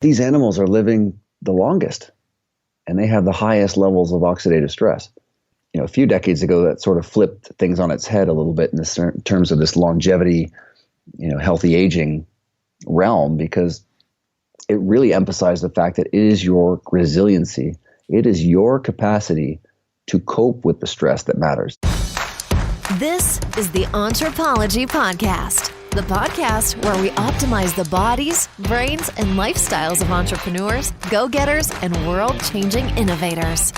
these animals are living the longest and they have the highest levels of oxidative stress. A few decades ago, that sort of flipped things on its head a little bit in terms of this longevity, healthy aging realm, because it really emphasized the fact that it is your resiliency. It is your capacity to cope with the stress that matters. This is the Anthropology Podcast, the podcast where we optimize the bodies, brains, and lifestyles of entrepreneurs, go-getters, and world-changing innovators.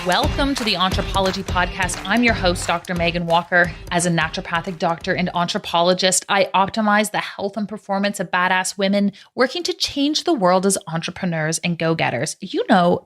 Welcome to the Anthropology Podcast. I'm your host, Dr. Megan Walker. As a naturopathic doctor and anthropologist, I optimize the health and performance of badass women working to change the world as entrepreneurs and go-getters.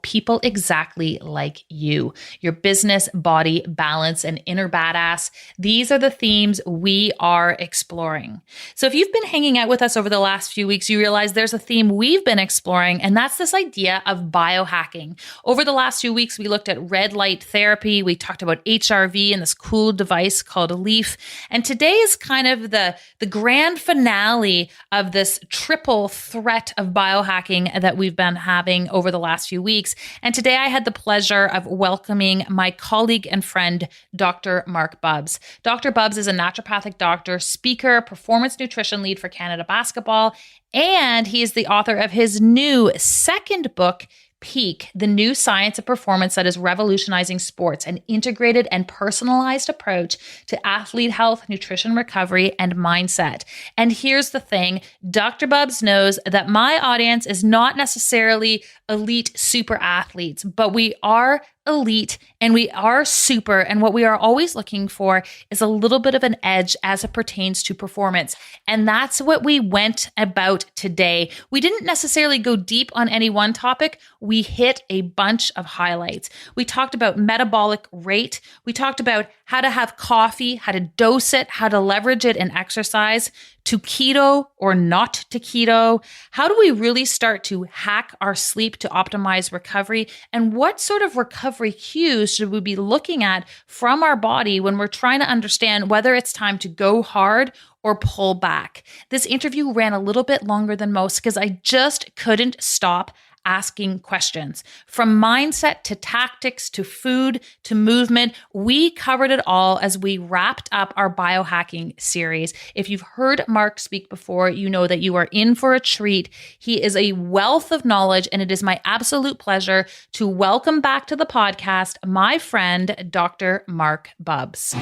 People exactly like you. Your business, body, balance, and inner badass. These are the themes we are exploring. So if you've been hanging out with us over the last few weeks, you realize there's a theme we've been exploring, and that's this idea of biohacking. Over the last few weeks, we looked at red light therapy. We talked about HRV and this cool device called Lief. And today is kind of the grand finale of this triple threat of biohacking that we've been having over the last few weeks. And today I had the pleasure of welcoming my colleague and friend, Dr. Marc Bubbs. Dr. Bubbs is a naturopathic doctor, speaker, performance nutrition lead for Canada Basketball, and he is the author of his new second book, Peak, the new science of performance that is revolutionizing sports, an integrated and personalized approach to athlete health, nutrition recovery, and mindset. And here's the thing, Dr. Bubbs knows that my audience is not necessarily elite super athletes, but we are elite and we are super. And what we are always looking for is a little bit of an edge as it pertains to performance. And that's what we went about today. We didn't necessarily go deep on any one topic. We hit a bunch of highlights. We talked about metabolic rate. We talked about how to have coffee, how to dose it, how to leverage it in exercise, to keto or not to keto. How do we really start to hack our sleep to optimize recovery? And what sort of recovery cues should we be looking at from our body when we're trying to understand whether it's time to go hard or pull back? This interview ran a little bit longer than most because I just couldn't stop asking questions. From mindset to tactics to food to movement, we covered it all as we wrapped up our biohacking series. If you've heard Marc speak before, you know that you are in for a treat. He is a wealth of knowledge, and it is my absolute pleasure to welcome back to the podcast my friend, Dr. Marc Bubbs.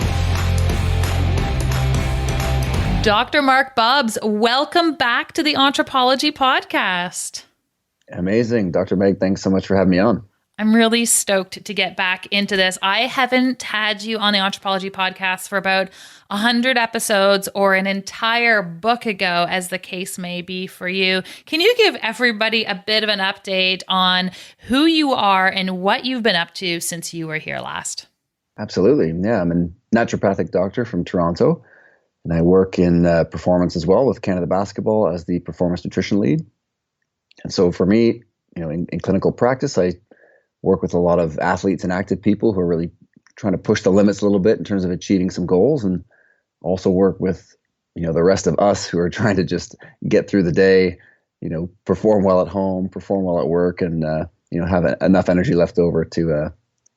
Dr. Marc Bubbs, welcome back to the Anthropology Podcast. Amazing. Dr. Meg, thanks so much for having me on. I'm really stoked to get back into this. I haven't had you on the Anthropology Podcast for about 100 episodes or an entire book ago, as the case may be for you. Can you give everybody a bit of an update on who you are and what you've been up to since you were here last? Absolutely. Yeah, I'm a naturopathic doctor from Toronto, and I work in performance as well with Canada Basketball as the performance nutrition lead. And so for me, in clinical practice, I work with a lot of athletes and active people who are really trying to push the limits a little bit in terms of achieving some goals, and also work with, the rest of us who are trying to just get through the day, perform well at home, perform well at work, and, have enough energy left over to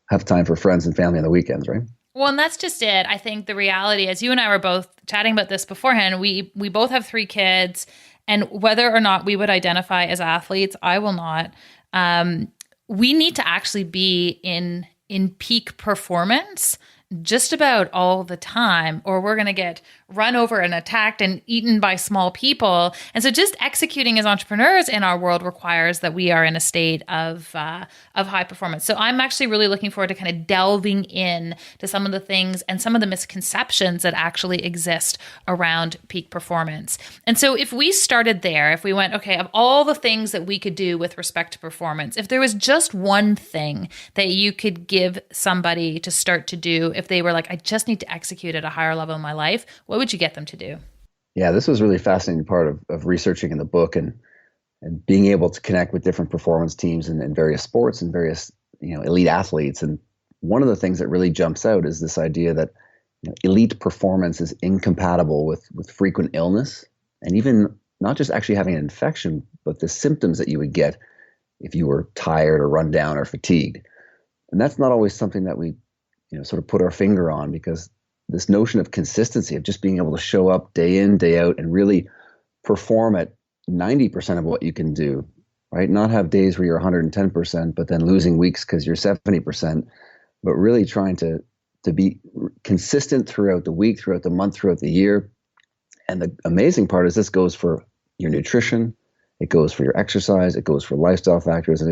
have time for friends and family on the weekends, right? Well, and that's just it. I think the reality is, you and I were both chatting about this beforehand. We both have 3 kids. And whether or not we would identify as athletes, I will not. We need to actually be in peak performance just about all the time, or we're going to get run over and attacked and eaten by small people. And so just executing as entrepreneurs in our world requires that we are in a state of high performance. So I'm actually really looking forward to kind of delving in to some of the things and some of the misconceptions that actually exist around peak performance. And so if we started there, if we went, okay, of all the things that we could do with respect to performance, if there was just one thing that you could give somebody to start to do, if they were like, I just need to execute at a higher level in my life, what would you get them to do? Yeah, this was a really fascinating part of researching in the book and being able to connect with different performance teams in various sports and various elite athletes. And one of the things that really jumps out is this idea that elite performance is incompatible with frequent illness, and even not just actually having an infection, but the symptoms that you would get if you were tired or run down or fatigued. And that's not always something that we sort of put our finger on, because this notion of consistency, of just being able to show up day in, day out, and really perform at 90% of what you can do, right? Not have days where you're 110%, but then losing weeks because you're 70%, but really trying to be consistent throughout the week, throughout the month, throughout the year. And the amazing part is this goes for your nutrition, it goes for your exercise, it goes for lifestyle factors, and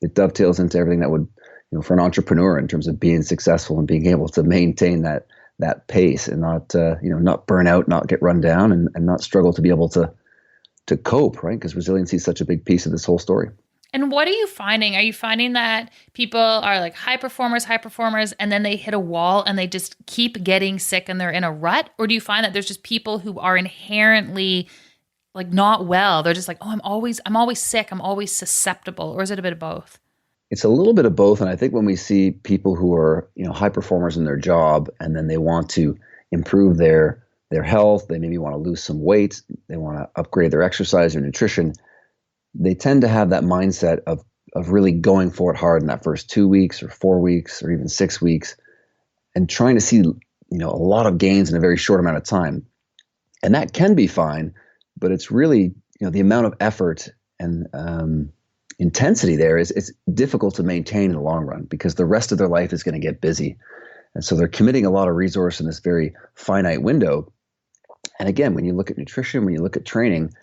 it dovetails into everything that would, for an entrepreneur in terms of being successful and being able to maintain that pace and not burn out, not get run down, and not struggle to be able to cope, right? Because resiliency is such a big piece of this whole story. And what are you finding? Are you finding that people are like high performers, and then they hit a wall and they just keep getting sick and they're in a rut? Or do you find that there's just people who are inherently like not well? They're just like, oh, I'm always sick. I'm always susceptible. Or is it a bit of both? It's a little bit of both. And I think when we see people who are, high performers in their job, and then they want to improve their health, they maybe want to lose some weight, they want to upgrade their exercise or nutrition, they tend to have that mindset of really going for it hard in that first 2 weeks or 4 weeks or even 6 weeks, and trying to see, a lot of gains in a very short amount of time. And that can be fine, but it's really, the amount of effort and intensity there is difficult to maintain in the long run, because the rest of their life is going to get busy. And so they're committing a lot of resource in this very finite window. And again, when you look at nutrition, when you look at training,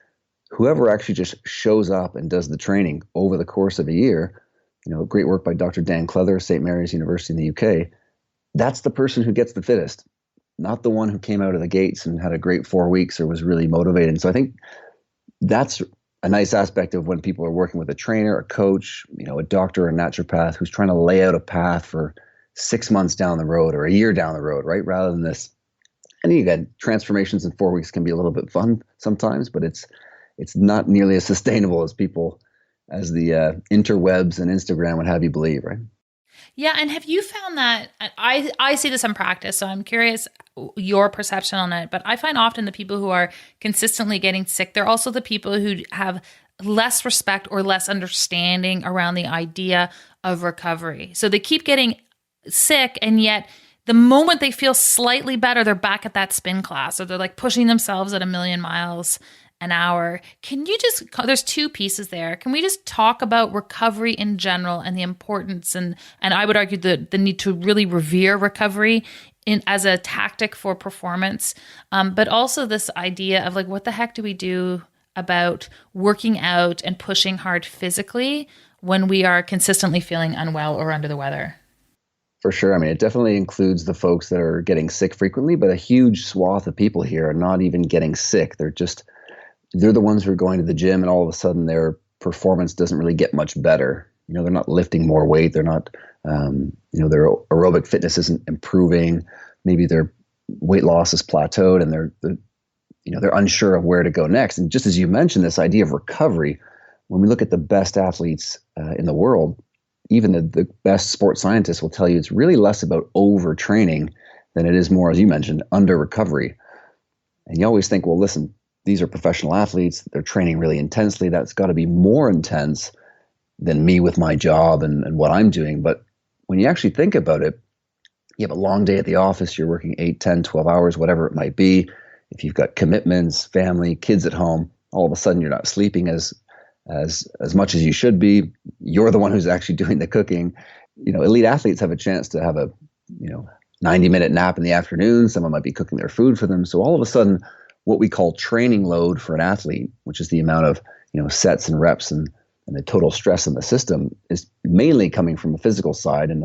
whoever actually just shows up and does the training over the course of a year, great work by Dr. Dan Cleather, St. Mary's University in the UK, that's the person who gets the fittest, not the one who came out of the gates and had a great 4 weeks or was really motivated. And so I think that's a nice aspect of when people are working with a trainer, a coach, a doctor, a naturopath who's trying to lay out a path for 6 months down the road or a year down the road, right? Rather than this. And again, transformations in 4 weeks can be a little bit fun sometimes, but it's not nearly as sustainable as the interwebs and Instagram would have you believe, right? Yeah. And have you found that, I see this in practice, so I'm curious your perception on it, but I find often the people who are consistently getting sick, they're also the people who have less respect or less understanding around the idea of recovery. So they keep getting sick, and yet the moment they feel slightly better, they're back at that spin class, or they're like pushing themselves at 1,000,000 miles an hour. Can you there's two pieces there. Can we just talk about recovery in general and the importance, and I would argue the need to really revere recovery as a tactic for performance, but also this idea of like, what the heck do we do about working out and pushing hard physically when we are consistently feeling unwell or under the weather? For sure. I mean, it definitely includes the folks that are getting sick frequently, but a huge swath of people here are not even getting sick. They're the ones who are going to the gym, and all of a sudden their performance doesn't really get much better. They're not lifting more weight. They're not, their aerobic fitness isn't improving. Maybe their weight loss is plateaued, and they're unsure of where to go next. And just as you mentioned, this idea of recovery, when we look at the best athletes in the world, even the best sports scientists will tell you it's really less about overtraining than it is more, as you mentioned, under recovery. And you always think, well, listen, these are professional athletes. They're training really intensely. That's got to be more intense than me with my job and what I'm doing. But when you actually think about it, you have a long day at the office. You're working 8, 10, 12 hours, whatever it might be. If you've got commitments, family, kids at home, all of a sudden you're not sleeping as much as you should be. You're the one who's actually doing the cooking. Elite athletes have a chance to have a 90-minute nap in the afternoon. Someone might be cooking their food for them. So all of a sudden, what we call training load for an athlete, which is the amount of sets and reps and the total stress in the system, is mainly coming from the physical side and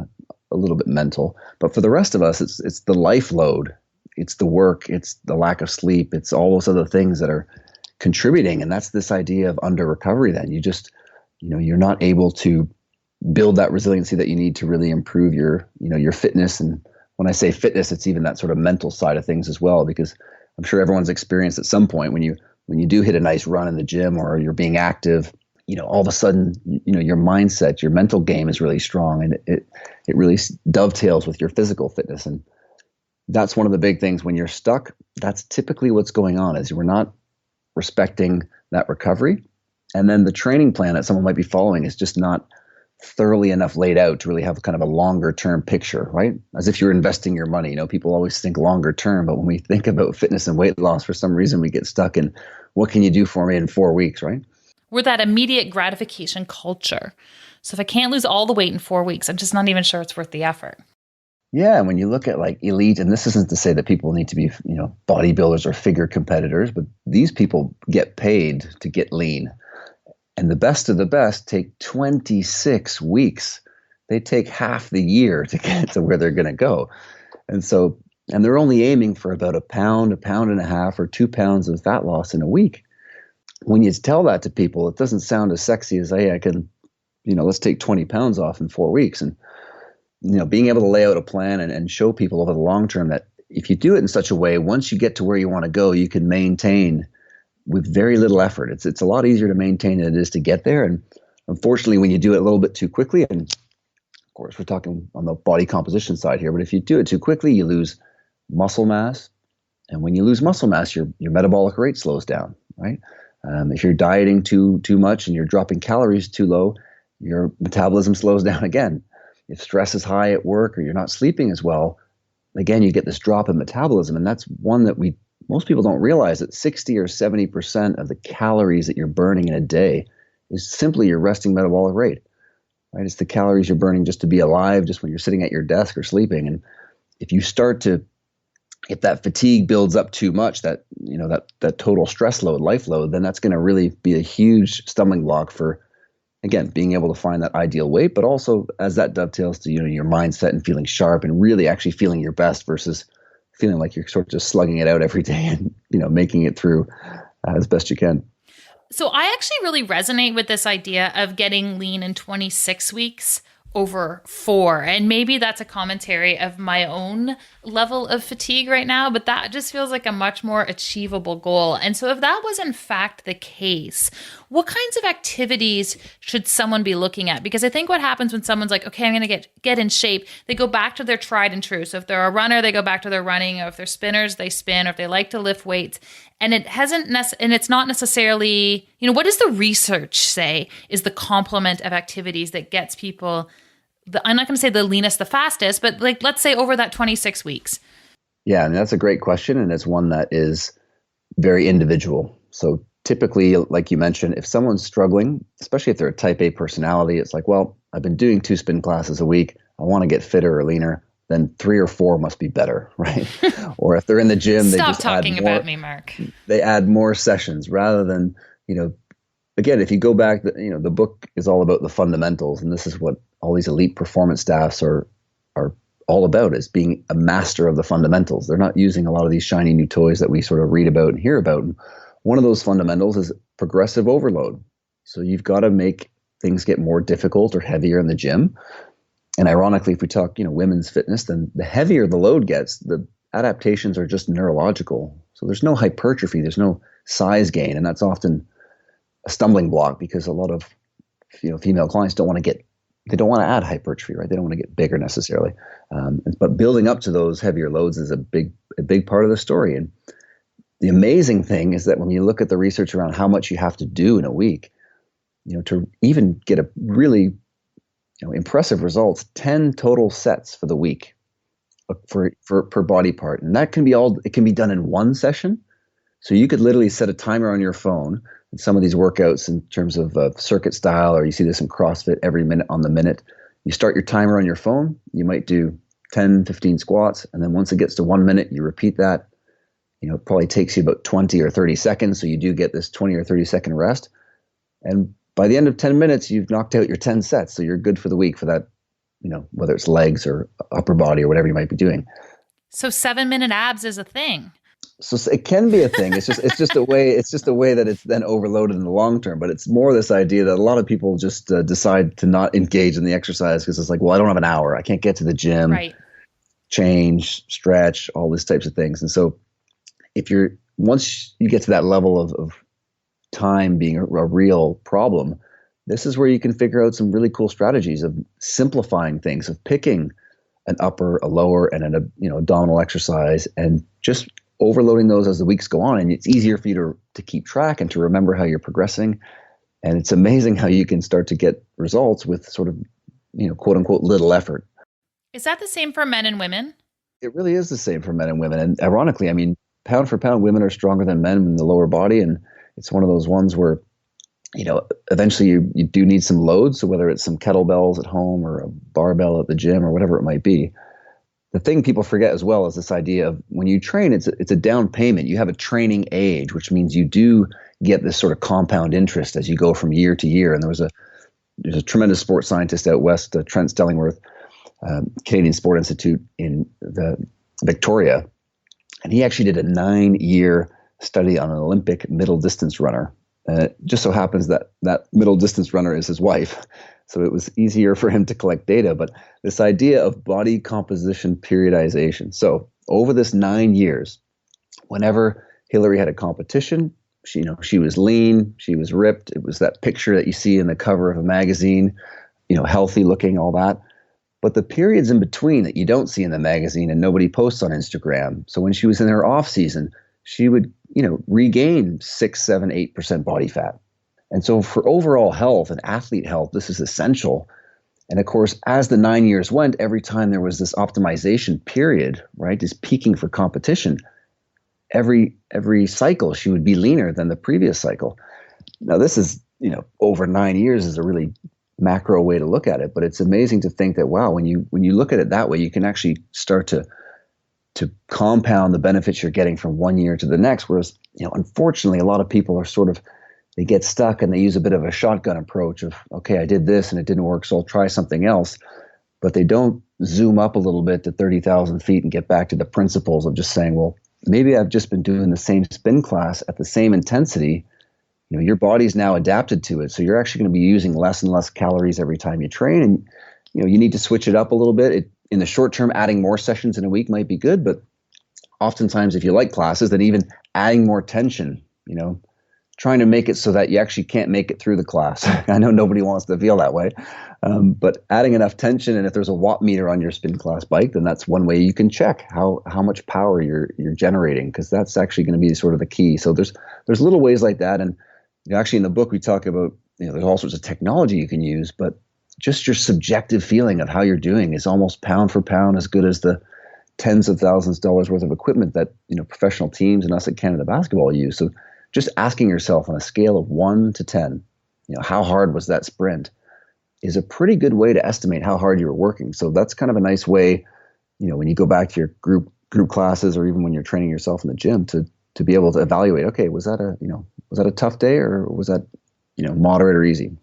a little bit mental. But for the rest of us, it's the life load, it's the work, it's the lack of sleep, it's all those other things that are contributing. And that's this idea of under recovery. Then you just you're not able to build that resiliency that you need to really improve your fitness. And when I say fitness, it's even that sort of mental side of things as well, because I'm sure everyone's experienced at some point when you do hit a nice run in the gym or you're being active, all of a sudden, your mindset, your mental game is really strong, and it really dovetails with your physical fitness. And that's one of the big things when you're stuck. That's typically what's going on, is we're not respecting that recovery. And then the training plan that someone might be following is just not thoroughly enough laid out to really have kind of a longer term picture, right? As if you're investing your money. People always think longer term, but when we think about fitness and weight loss, for some reason we get stuck in what can you do for me in 4 weeks, right? We're that immediate gratification culture. So if I can't lose all the weight in 4 weeks, I'm just not even sure it's worth the effort. Yeah, and when you look at like elite, and this isn't to say that people need to be, bodybuilders or figure competitors, but these people get paid to get lean. And the best of the best take 26 weeks. They take half the year to get to where they're going to go. And they're only aiming for about a pound and a half, or 2 pounds of fat loss in a week. When you tell that to people, it doesn't sound as sexy as, hey, I can, let's take 20 pounds off in 4 weeks. And, being able to lay out a plan and show people over the long term that if you do it in such a way, once you get to where you want to go, you can maintain with very little effort. It's a lot easier to maintain than it is to get there. And unfortunately, when you do it a little bit too quickly, and of course we're talking on the body composition side here, but if you do it too quickly, you lose muscle mass. And when you lose muscle mass, your metabolic rate slows down, right? If you're dieting too much and you're dropping calories too low, your metabolism slows down again. If stress is high at work or you're not sleeping as well, again, you get this drop in metabolism. And that's one that most people don't realize, that 60 or 70% of the calories that you're burning in a day is simply your resting metabolic rate, right? It's the calories you're burning just to be alive, just when you're sitting at your desk or sleeping. And if that fatigue builds up too much, that total stress load, life load, then that's going to really be a huge stumbling block for, again, being able to find that ideal weight, but also as that dovetails to, your mindset and feeling sharp and really actually feeling your best versus feeling like you're sort of just slugging it out every day and, making it through as best you can. So I actually really resonate with this idea of getting lean in 26 weeks over 4. And maybe that's a commentary of my own level of fatigue right now, but that just feels like a much more achievable goal. And so if that was in fact the case, what kinds of activities should someone be looking at? Because I think what happens when someone's like, okay, I'm going to get in shape, they go back to their tried and true. So if they're a runner, they go back to their running. Or if they're spinners, they spin. Or if they like to lift weights. And it's not necessarily, what does the research say is the complement of activities that gets people, I'm not going to say the leanest, the fastest, but like, let's say over that 26 weeks. Yeah, and that's a great question. And it's one that is very individual. So typically, like you mentioned, if someone's struggling, especially if they're a type A personality, it's like, well, I've been doing 2 spin classes a week. I want to get fitter or leaner. Then 3 or 4 must be better, right? Or if they're in the gym, they just talking add more, about me, Mark. They add more sessions rather than, again, if you go back, the book is all about the fundamentals, and this is what all these elite performance staffs are all about, is being a master of the fundamentals. They're not using a lot of these shiny new toys that we sort of read about and hear about. And one of those fundamentals is progressive overload. So you've got to make things get more difficult or heavier in the gym. And ironically, if we talk, women's fitness, then the heavier the load gets, the adaptations are just neurological. So there's no hypertrophy, there's no size gain. And that's often a stumbling block because a lot of, female clients don't want to add hypertrophy, right? They don't want to get bigger necessarily. But building up to those heavier loads is a big part of the story. And the amazing thing is that when you look at the research around how much you have to do in a week, to even get a really impressive results, 10 total sets for the week for per body part. And that can be done in one session. So you could literally set a timer on your phone. And some of these workouts in terms of circuit style, or you see this in CrossFit, every minute on the minute, you start your timer on your phone. You might do 10, 15 squats. And then once it gets to 1 minute, you repeat that. It probably takes you about 20 or 30 seconds. So you do get this 20 or 30 second rest. And by the end of 10 minutes, you've knocked out your 10 sets. So you're good for the week for that, whether it's legs or upper body or whatever you might be doing. So 7-minute abs is a thing. So it can be a thing. It's just a way that it's then overloaded in the long term. But it's more this idea that a lot of people just decide to not engage in the exercise because it's like, well, I don't have an hour. I can't get to the gym, right? Change, stretch, all these types of things. And so once you get to that level of time being a real problem, this is where you can figure out some really cool strategies of simplifying things, of picking an upper, a lower, and an abdominal exercise, and just overloading those as the weeks go on. And it's easier for you to keep track and to remember how you're progressing. And it's amazing how you can start to get results with sort of, quote unquote, little effort. Is that the same for men and women? It really is the same for men and women. And ironically, I mean, pound for pound, women are stronger than men in the lower body. And it's one of those ones where, eventually you do need some loads. So whether it's some kettlebells at home or a barbell at the gym or whatever it might be, the thing people forget as well is this idea of when you train, it's a down payment. You have a training age, which means you do get this sort of compound interest as you go from year to year. And there's a tremendous sports scientist out west, Trent Stellingworth, Canadian Sport Institute in Victoria. And he actually did a 9-year study on an Olympic middle distance runner. And it just so happens that middle distance runner is his wife. So it was easier for him to collect data. But this idea of body composition periodization. So over this 9 years, whenever Hillary had a competition, she was lean, she was ripped. It was that picture that you see in the cover of a magazine, healthy looking, all that. But the periods in between that you don't see in the magazine and nobody posts on Instagram. So when she was in her off season, she would, regain 6, 7, 8% body fat. And so for overall health and athlete health, this is essential. And of course, as the 9 years went, every time there was this optimization period, right, this peaking for competition, every cycle she would be leaner than the previous cycle. Now this is, over 9 years is a really macro way to look at it, but it's amazing to think that, wow, when you look at it that way, you can actually start to compound the benefits you're getting from 1 year to the next. Whereas, unfortunately, a lot of people are they get stuck and they use a bit of a shotgun approach of, okay, I did this and it didn't work, so I'll try something else. But they don't zoom up a little bit to 30,000 feet and get back to the principles of just saying, well, maybe I've just been doing the same spin class at the same intensity. Your body's now adapted to it. So you're actually going to be using less and less calories every time you train. And, you need to switch it up a little bit. In the short term, adding more sessions in a week might be good. But oftentimes, if you like classes, then even adding more tension, trying to make it so that you actually can't make it through the class. I know nobody wants to feel that way. But adding enough tension, and if there's a watt meter on your spin class bike, then that's one way you can check how much power you're generating, because that's actually going to be sort of the key. So there's little ways like that. And actually in the book, we talk about, there's all sorts of technology you can use, but just your subjective feeling of how you're doing is almost pound for pound as good as the tens of thousands of dollars worth of equipment that, professional teams and us at Canada Basketball use. So just asking yourself on a scale of 1 to 10, how hard was that sprint, is a pretty good way to estimate how hard you were working. So that's kind of a nice way, when you go back to your group classes, or even when you're training yourself in the gym, to be able to evaluate, okay, was that a tough day, or was that, moderate or easy?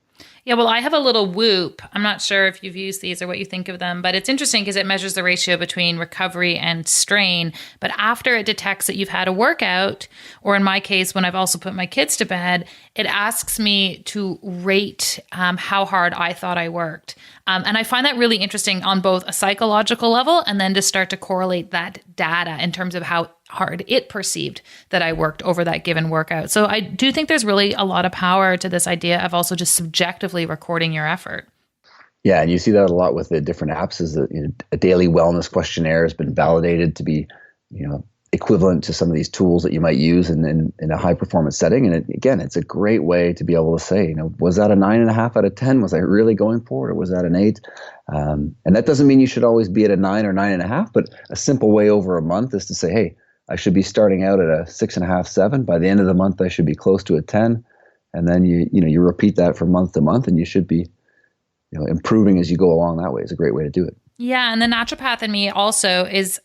Yeah, well, I have a little Whoop. I'm not sure if you've used these or what you think of them, but it's interesting because it measures the ratio between recovery and strain. But after it detects that you've had a workout, or in my case, when I've also put my kids to bed, it asks me to rate how hard I thought I worked. And I find that really interesting on both a psychological level, and then to start to correlate that data in terms of how hard it perceived that I worked over that given workout. So I do think there's really a lot of power to this idea of also just subjectively recording your effort. Yeah, and you see that a lot with the different apps. Is that a daily wellness questionnaire has been validated to be, equivalent to some of these tools that you might use in a high performance setting. And again, it's a great way to be able to say, was that a 9.5 out of 10? Was I really going for it, or was that an 8? And that doesn't mean you should always be at a 9 or 9.5, but a simple way over a month is to say, hey, I should be starting out at a 6.5, 7. By the end of the month, I should be close to a 10. And then you repeat that from month to month, and you should be, improving as you go along that way. Is a great way to do it. Yeah. And the naturopath in me also is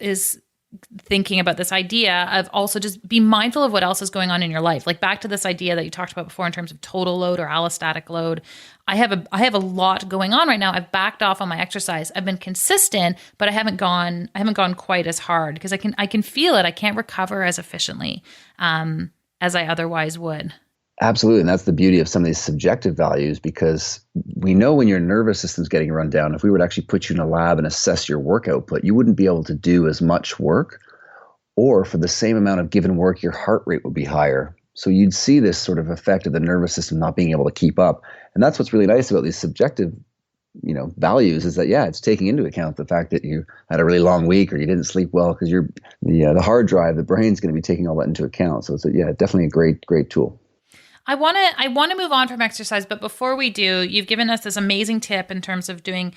thinking about this idea of also just be mindful of what else is going on in your life. Like back to this idea that you talked about before in terms of total load or allostatic load. I have a lot going on right now. I've backed off on my exercise. I've been consistent, but I haven't gone quite as hard because I can feel it. I can't recover as efficiently as I otherwise would. Absolutely. And that's the beauty of some of these subjective values, because we know when your nervous system's getting run down, if we were to actually put you in a lab and assess your work output, you wouldn't be able to do as much work, or for the same amount of given work, your heart rate would be higher. So you'd see this sort of effect of the nervous system not being able to keep up. And that's what's really nice about these subjective values is that, yeah, it's taking into account the fact that you had a really long week or you didn't sleep well, because the hard drive, the brain's going to be taking all that into account. So it's definitely a great tool. I want to move on from exercise, but before we do, you've given us this amazing tip in terms of doing,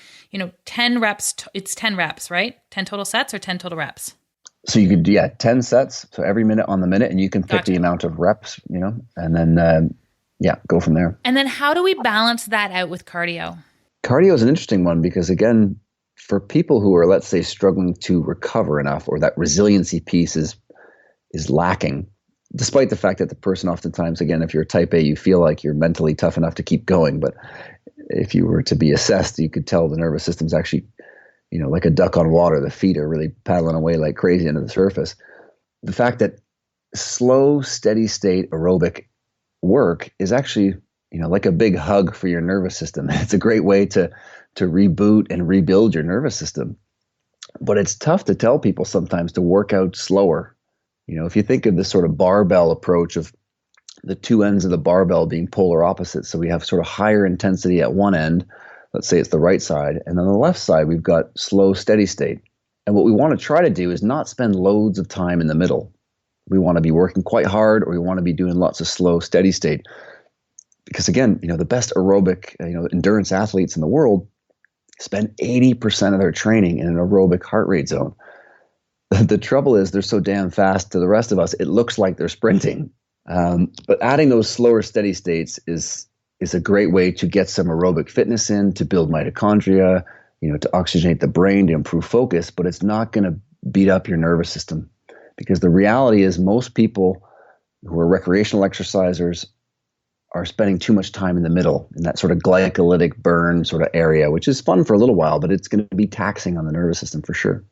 10 reps. It's 10 reps, right? 10 total sets or 10 total reps? So you could do 10 sets. So every minute on the minute, and you can pick the amount of reps, and then, go from there. And then how do we balance that out with cardio? Cardio is an interesting one because, again, for people who are, let's say, struggling to recover enough, or that resiliency piece is lacking, despite the fact that the person oftentimes, again, if you're type A, you feel like you're mentally tough enough to keep going. But if you were to be assessed, you could tell the nervous system's actually, like a duck on water. The feet are really paddling away like crazy into the surface. The fact that slow, steady state aerobic work is actually, like a big hug for your nervous system. It's a great way to reboot and rebuild your nervous system. But it's tough to tell people sometimes to work out slower. If you think of this sort of barbell approach of the two ends of the barbell being polar opposites, so we have sort of higher intensity at one end, let's say it's the right side, and on the left side, we've got slow, steady state. And what we want to try to do is not spend loads of time in the middle. We want to be working quite hard, or we want to be doing lots of slow, steady state. Because again, the best aerobic, endurance athletes in the world spend 80% of their training in an aerobic heart rate zone. The trouble is they're so damn fast to the rest of us, it looks like they're sprinting. But adding those slower steady states is a great way to get some aerobic fitness in, to build mitochondria, to oxygenate the brain, to improve focus, but it's not going to beat up your nervous system. Because the reality is most people who are recreational exercisers are spending too much time in the middle, in that sort of glycolytic burn sort of area, which is fun for a little while, but it's going to be taxing on the nervous system for sure.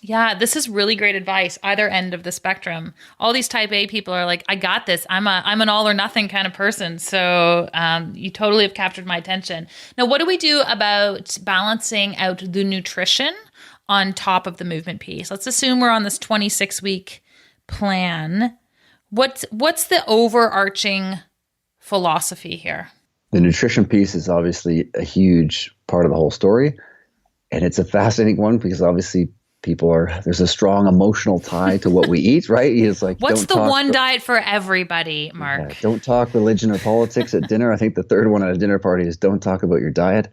Yeah, this is really great advice, either end of the spectrum. All these type A people are like, I got this. I'm an all or nothing kind of person. So you totally have captured my attention. Now, what do we do about balancing out the nutrition on top of the movement piece? Let's assume we're on this 26-week plan. What's the overarching philosophy here? The nutrition piece is obviously a huge part of the whole story. And it's a fascinating one because obviously there's a strong emotional tie to what we eat, right? It's like, what's the one diet for everybody, Mark? Yeah, don't talk religion or politics at dinner. I think the third one at a dinner party is don't talk about your diet.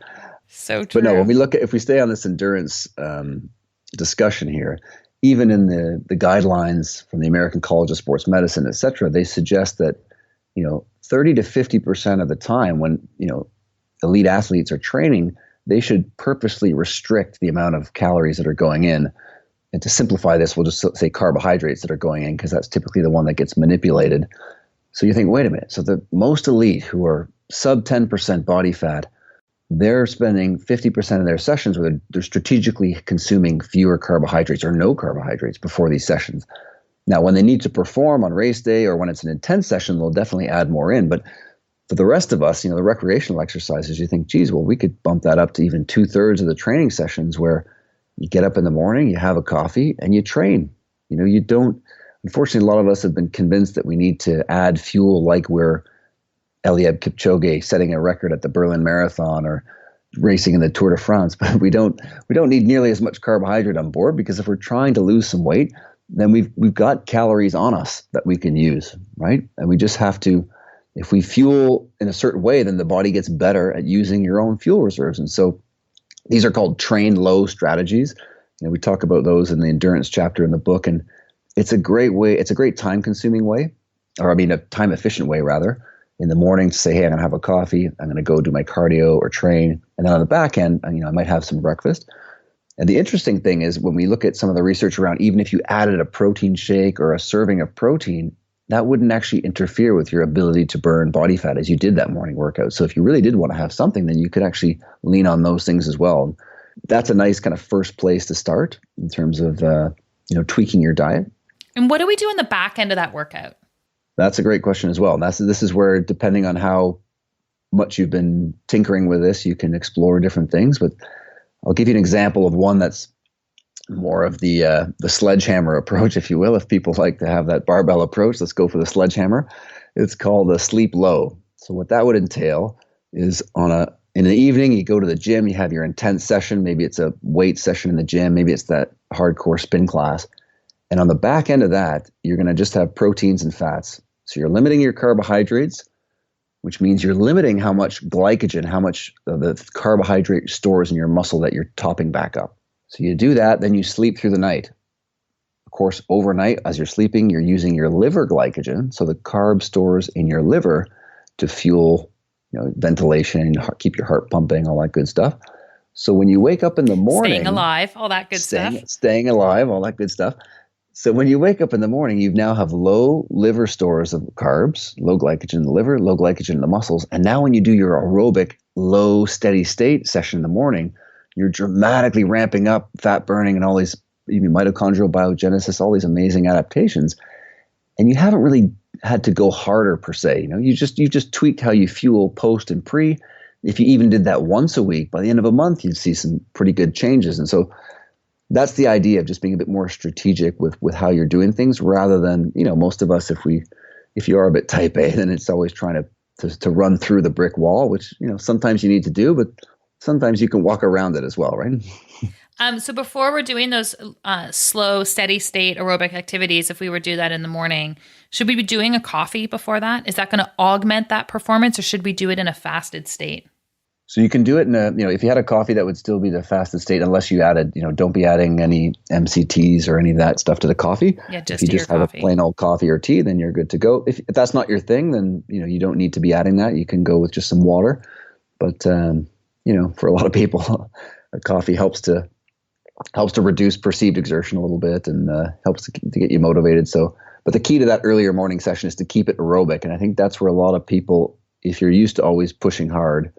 So true. But no, if we stay on this endurance discussion here, even in the guidelines from the American College of Sports Medicine, et cetera, they suggest that, 30 to 50% of the time when, elite athletes are training, they should purposely restrict the amount of calories that are going in. And to simplify this, we'll just say carbohydrates that are going in, because that's typically the one that gets manipulated. So you think, wait a minute. So the most elite, who are sub 10% body fat, they're spending 50% of their sessions where they're strategically consuming fewer carbohydrates or no carbohydrates before these sessions. Now, when they need to perform on race day or when it's an intense session, they'll definitely add more in. But for the rest of us, the recreational exercises, you think, geez, well, we could bump that up to even 2/3 of the training sessions where you get up in the morning, you have a coffee, and you train. You don't, unfortunately, a lot of us have been convinced that we need to add fuel like we're Eliud Kipchoge setting a record at the Berlin Marathon or racing in the Tour de France. But we don't need nearly as much carbohydrate on board, because if we're trying to lose some weight, then we've got calories on us that we can use, right? And we just have to, if we fuel in a certain way, then the body gets better at using your own fuel reserves. And so these are called train low strategies. We talk about those in the endurance chapter in the book. And it's a great way, it's a great time consuming way, a time efficient way rather, in the morning to say, hey, I'm going to have a coffee, I'm going to go do my cardio or train. And then on the back end, I might have some breakfast. And the interesting thing is when we look at some of the research around, even if you added a protein shake or a serving of protein, that wouldn't actually interfere with your ability to burn body fat as you did that morning workout. So if you really did want to have something, then you could actually lean on those things as well. That's a nice kind of first place to start in terms of, tweaking your diet. And what do we do in the back end of that workout? That's a great question as well. This is where, depending on how much you've been tinkering with this, you can explore different things. But I'll give you an example of one that's more of the sledgehammer approach, if you will. If people like to have that barbell approach, let's go for the sledgehammer. It's called the sleep low. So what that would entail is on a in the evening, you go to the gym, you have your intense session. Maybe it's a weight session in the gym. Maybe it's that hardcore spin class. And on the back end of that, you're going to just have proteins and fats. So you're limiting your carbohydrates, which means you're limiting how much glycogen, how much of the carbohydrate stores in your muscle that you're topping back up. So you do that, then you sleep through the night. Of course, overnight, as you're sleeping, you're using your liver glycogen, so the carb stores in your liver to fuel, ventilation, keep your heart pumping, all that good stuff. So when you wake up in the morning, staying alive, all that good stuff. Staying alive, all that good stuff. So when you wake up in the morning, you now have low liver stores of carbs, low glycogen in the liver, low glycogen in the muscles. And now when you do your aerobic, low steady state session in the morning, you're dramatically ramping up fat burning and all these, even mitochondrial biogenesis, all these amazing adaptations. And you haven't really had to go harder per se. You just tweaked how you fuel post and pre. If you even did that once a week, by the end of a month, you'd see some pretty good changes. And so that's the idea of just being a bit more strategic with how you're doing things, rather than, most of us, if you are a bit type A, then it's always trying to run through the brick wall, which, sometimes you need to do, but sometimes you can walk around it as well, right? So before we're doing those slow, steady state aerobic activities, if we were to do that in the morning, should we be doing a coffee before that? Is that going to augment that performance, or should we do it in a fasted state? So you can do it in if you had a coffee, that would still be the fasted state, unless you added, don't be adding any MCTs or any of that stuff to the coffee. Yeah, if you just have a plain old coffee or tea, then you're good to go. If that's not your thing, then, you don't need to be adding that. You can go with just some water. But, for a lot of people, a coffee helps to reduce perceived exertion a little bit, and helps to get you motivated. So, but the key to that earlier morning session is to keep it aerobic. And I think that's where a lot of people, if you're used to always pushing hard,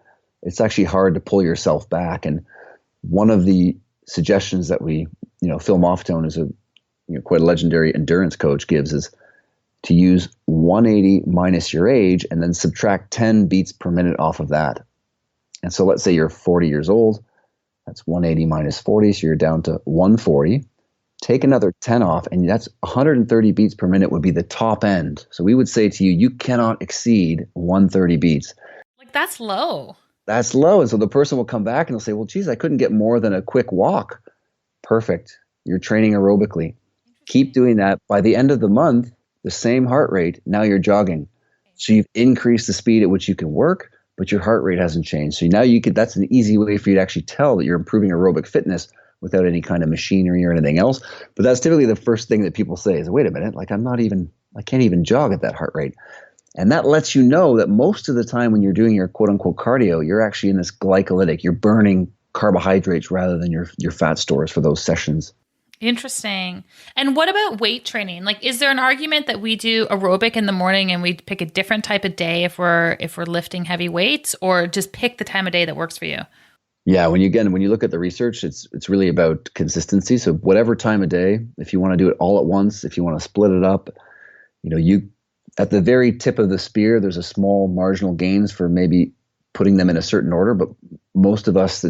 it's actually hard to pull yourself back. And one of the suggestions that we, Phil Moffetone is quite a legendary endurance coach, gives is to use 180 minus your age and then subtract 10 beats per minute off of that. And so let's say you're 40 years old. That's 180 minus 40, so you're down to 140. Take another 10 off, and that's 130 beats per minute would be the top end. So we would say to you, you cannot exceed 130 beats. Like, that's low. That's low. And so the person will come back and they'll say, well, geez, I couldn't get more than a quick walk. Perfect. You're training aerobically. Keep doing that. By the end of the month, the same heart rate, now you're jogging. So you've increased the speed at which you can work, but your heart rate hasn't changed. So now that's an easy way for you to actually tell that you're improving aerobic fitness without any kind of machinery or anything else. But that's typically the first thing that people say is, wait a minute, like I can't even jog at that heart rate. And that lets you know that most of the time when you're doing your quote unquote cardio, you're actually in this glycolytic, you're burning carbohydrates rather than your fat stores for those sessions. Interesting. And what about weight training? Like, is there an argument that we do aerobic in the morning and we pick a different type of day if we're lifting heavy weights, or just pick the time of day that works for you? Yeah, when you look at the research, it's really about consistency. So whatever time of day, if you want to do it all at once, if you want to split it up, you at the very tip of the spear, there's a small marginal gains for maybe putting them in a certain order, but most of us,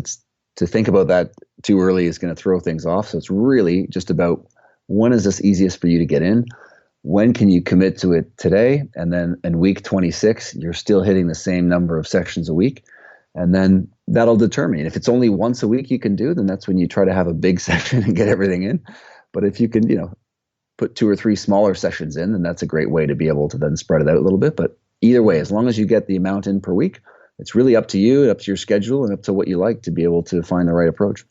to think about that too early is going to throw things off. So it's really just about, when is this easiest for you to get in? When can you commit to it today? And then in week 26, you're still hitting the same number of sections a week. And then that'll determine. If it's only once a week you can do, then that's when you try to have a big session and get everything in. But if you can, put 2 or 3 smaller sessions in, then that's a great way to be able to then spread it out a little bit. But either way, as long as you get the amount in per week, it's really up to you, up to your schedule, and up to what you like to be able to find the right approach.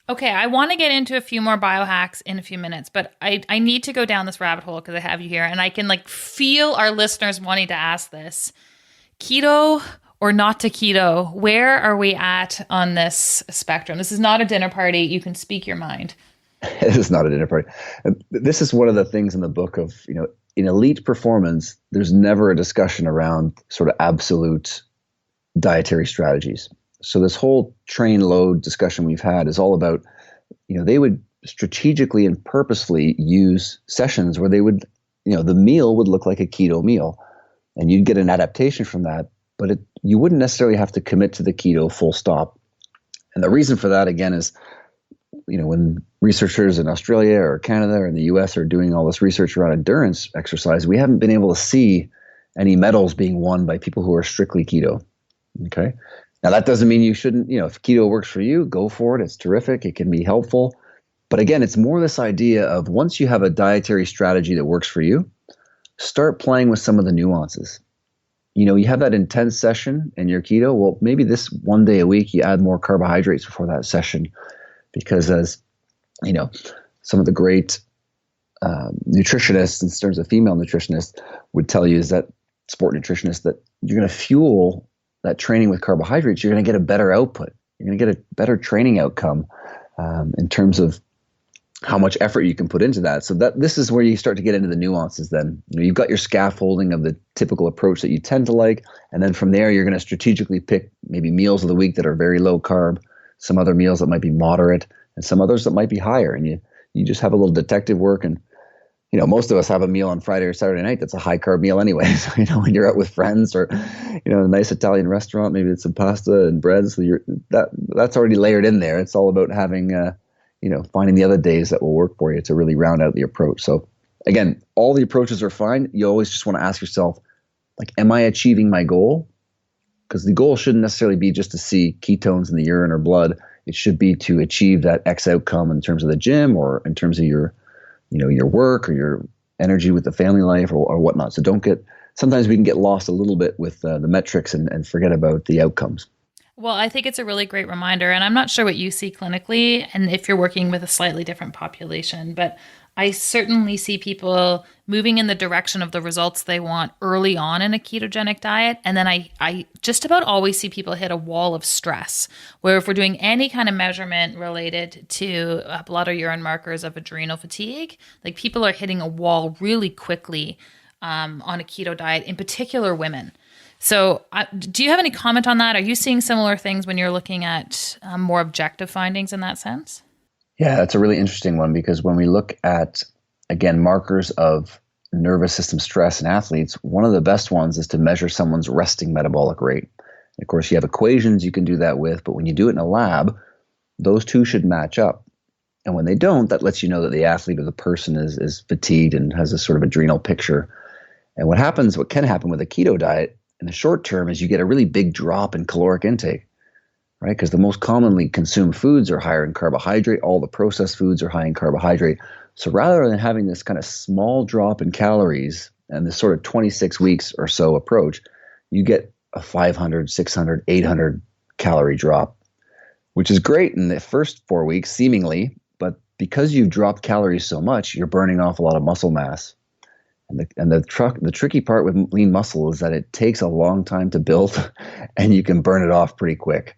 Okay, I want to get into a few more biohacks in a few minutes, but I need to go down this rabbit hole because I have you here, and I can feel our listeners wanting to ask this. Keto or not to keto? Where are we at on this spectrum? This is not a dinner party. You can speak your mind. This is not a dinner party. This is one of the things in the book of, in elite performance, there's never a discussion around sort of absolute dietary strategies. So this whole train load discussion we've had is all about, they would strategically and purposefully use sessions where they would, the meal would look like a keto meal, and you'd get an adaptation from that, but you wouldn't necessarily have to commit to the keto full stop. And the reason for that, again, is, when researchers in Australia or Canada or in the US are doing all this research around endurance exercise, we haven't been able to see any medals being won by people who are strictly keto. Okay. Now, that doesn't mean you shouldn't, if keto works for you, go for it. It's terrific. It can be helpful. But again, it's more this idea of once you have a dietary strategy that works for you, start playing with some of the nuances. You have that intense session in your keto. Well, maybe this one day a week, you add more carbohydrates before that session, because as some of the great nutritionists, in terms of female nutritionists, would tell you, is that sport nutritionists, that you're going to fuel that training with carbohydrates. You're going to get a better output. You're going to get a better training outcome in terms of how much effort you can put into that. So this is where you start to get into the nuances. Then you've got your scaffolding of the typical approach that you tend to like, and then from there you're going to strategically pick maybe meals of the week that are very low carb, some other meals that might be moderate, and some others that might be higher. And you just have a little detective work. And most of us have a meal on Friday or Saturday night that's a high carb meal anyway. So when you're out with friends, or a nice Italian restaurant, maybe it's some pasta and bread. So that's already layered in there. It's all about having finding the other days that will work for you to really round out the approach. So again, all the approaches are fine. You always just want to ask yourself, like, am I achieving my goal? Because the goal shouldn't necessarily be just to see ketones in the urine or blood. It should be to achieve that X outcome in terms of the gym, or in terms of your work, or your energy with the family life, or whatnot. So sometimes we can get lost a little bit with the metrics and forget about the outcomes. Well, I think it's a really great reminder, and I'm not sure what you see clinically and if you're working with a slightly different population, but I certainly see people moving in the direction of the results they want early on in a ketogenic diet. And then I just about always see people hit a wall of stress, where if we're doing any kind of measurement related to blood or urine markers of adrenal fatigue, like, people are hitting a wall really quickly on a keto diet, in particular women. So do you have any comment on that? Are you seeing similar things when you're looking at more objective findings in that sense? Yeah, that's a really interesting one, because when we look at, again, markers of nervous system stress in athletes, one of the best ones is to measure someone's resting metabolic rate. And of course, you have equations you can do that with, but when you do it in a lab, those two should match up. And when they don't, that lets you know that the athlete or the person is fatigued and has a sort of adrenal picture. And what can happen with a keto diet in the short term is you get a really big drop in caloric intake, right? Because the most commonly consumed foods are higher in carbohydrate. All the processed foods are high in carbohydrate. So rather than having this kind of small drop in calories and this sort of 26 weeks or so approach, you get a 500, 600, 800 calorie drop, which is great in the first 4 weeks, seemingly. But because you've dropped calories so much, you're burning off a lot of muscle mass. And the tricky part with lean muscle is that it takes a long time to build, and you can burn it off pretty quick,